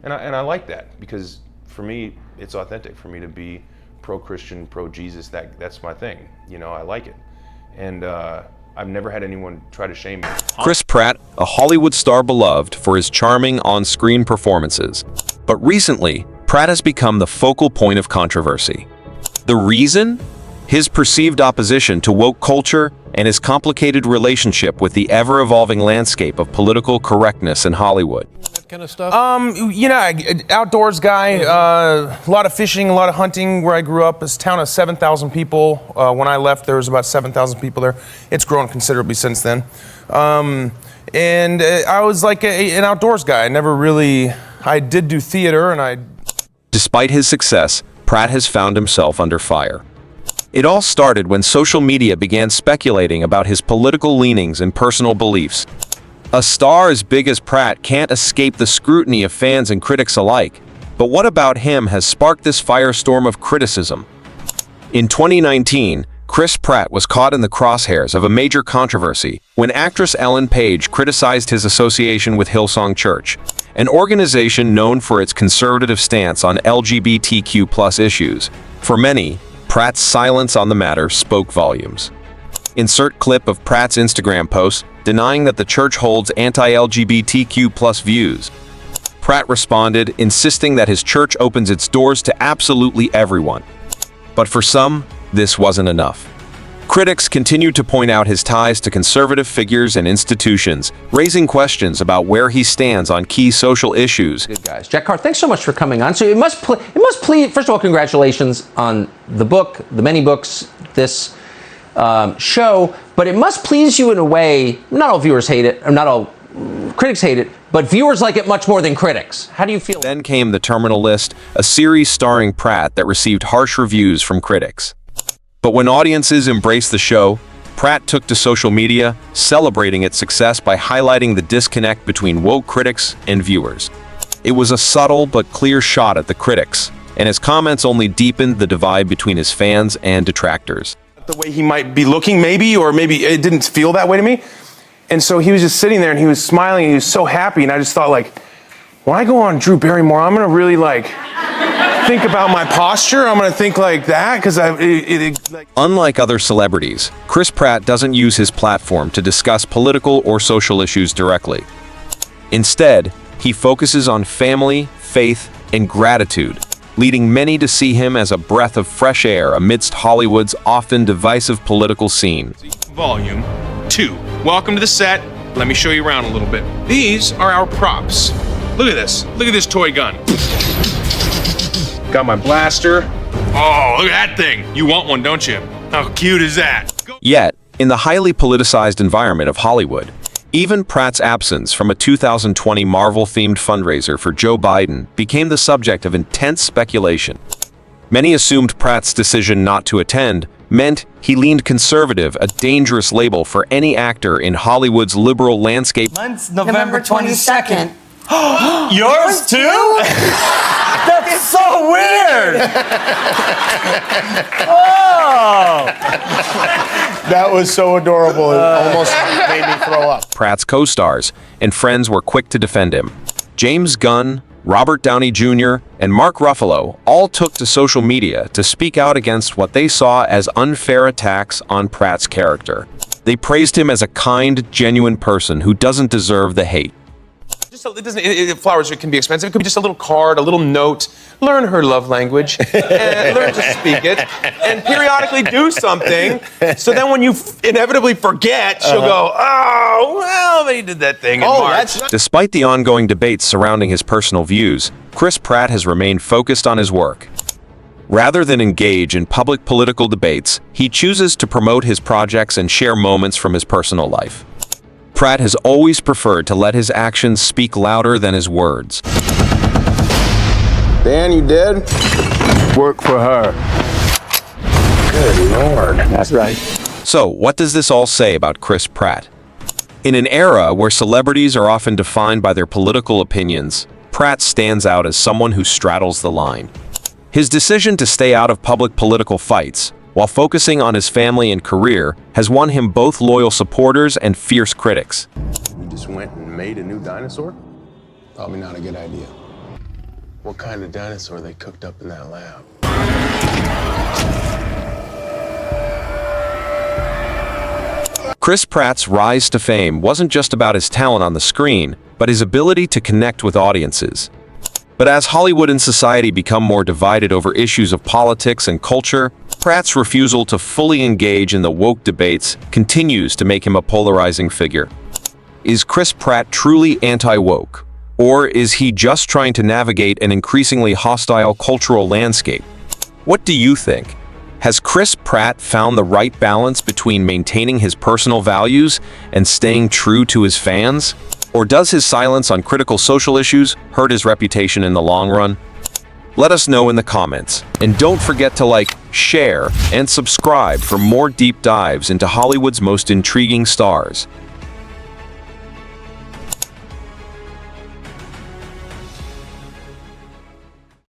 And I like that, because for me, it's authentic for me to be pro-Christian, pro-Jesus. That's my thing. You know, I like it. And I've never had anyone try to shame me. Chris Pratt, a Hollywood star beloved for his charming on-screen performances. But recently, Pratt has become the focal point of controversy. The reason? His perceived opposition to woke culture and his complicated relationship with the ever-evolving landscape of political correctness in Hollywood. That kind of stuff? You know, outdoors guy, a lot of fishing, a lot of hunting where I grew up. It's a town of 7,000 people. When I left, there was about 7,000 people there. It's grown considerably since then. And I was like an outdoors guy. I did do theater, and Despite his success, Pratt has found himself under fire. It all started when social media began speculating about his political leanings and personal beliefs. A star as big as Pratt can't escape the scrutiny of fans and critics alike. But what about him has sparked this firestorm of criticism? In 2019, Chris Pratt was caught in the crosshairs of a major controversy when actress Ellen Page criticized his association with Hillsong Church, an organization known for its conservative stance on LGBTQ+ issues. For many, Pratt's silence on the matter spoke volumes. Insert clip of Pratt's Instagram post denying that the church holds anti-LGBTQ+ views. Pratt responded, insisting that his church opens its doors to absolutely everyone. But for some, this wasn't enough. Critics continued to point out his ties to conservative figures and institutions, raising questions about where he stands on key social issues. Good guys. Jack Carr, thanks so much for coming on. So it must please, first of all, congratulations on the book, the many books, this show, but it must please you in a way, not all viewers hate it, or not all critics hate it, but viewers like it much more than critics. How do you feel? Then came The Terminal List, a series starring Pratt that received harsh reviews from critics. But when audiences embraced the show, Pratt took to social media, celebrating its success by highlighting the disconnect between woke critics and viewers. It was a subtle but clear shot at the critics, and his comments only deepened the divide between his fans and detractors. the way he might be looking, maybe, or maybe it didn't feel that way to me. And so he was just sitting there and he was smiling and he was so happy. And I just thought, like, when I go on Drew Barrymore, I'm gonna really like think about my posture. I'm gonna think like that because like. Unlike other celebrities, Chris Pratt doesn't use his platform to discuss political or social issues directly. Instead, he focuses on family, faith, and gratitude, leading many to see him as a breath of fresh air amidst Hollywood's often divisive political scene. Volume 2. Welcome to the set. Let me show you around a little bit. These are our props. Look at this. Look at this toy gun. Got my blaster. Oh, look at that thing. You want one, don't you? How cute is that? Yet, in the highly politicized environment of Hollywood, even Pratt's absence from a 2020 Marvel-themed fundraiser for Joe Biden became the subject of intense speculation. Many assumed Pratt's decision not to attend meant he leaned conservative, a dangerous label for any actor in Hollywood's liberal landscape. Month's November 22nd. Yours too? That's so weird! Oh! That was so adorable, it almost made me throw up. Pratt's co-stars and friends were quick to defend him. James Gunn, Robert Downey Jr., and Mark Ruffalo all took to social media to speak out against what they saw as unfair attacks on Pratt's character. They praised him as a kind, genuine person who doesn't deserve the hate. Flowers can be expensive. It could be just a little card, a little note. Learn her love language, and learn to speak it, and periodically do something. So then when you inevitably forget, she'll go, oh, well, they did that thing in March. Despite the ongoing debates surrounding his personal views, Chris Pratt has remained focused on his work. Rather than engage in public political debates, he chooses to promote his projects and share moments from his personal life. Pratt has always preferred to let his actions speak louder than his words. Dan, you dead? Work for her. Good Lord. That's right. So, what does this all say about Chris Pratt? In an era where celebrities are often defined by their political opinions, Pratt stands out as someone who straddles the line. His decision to stay out of public political fights, while focusing on his family and career, has won him both loyal supporters and fierce critics. You just went and made a new dinosaur? Probably not a good idea. what kind of dinosaur they cooked up in that lab. Chris Pratt's rise to fame wasn't just about his talent on the screen, but his ability to connect with audiences. But as Hollywood and society become more divided over issues of politics and culture, Pratt's refusal to fully engage in the woke debates continues to make him a polarizing figure. Is Chris Pratt truly anti-woke? Or is he just trying to navigate an increasingly hostile cultural landscape? What do you think? Has Chris Pratt found the right balance between maintaining his personal values and staying true to his fans? Or does his silence on critical social issues hurt his reputation in the long run? Let us know in the comments. And don't forget to like, share, and subscribe for more deep dives into Hollywood's most intriguing stars.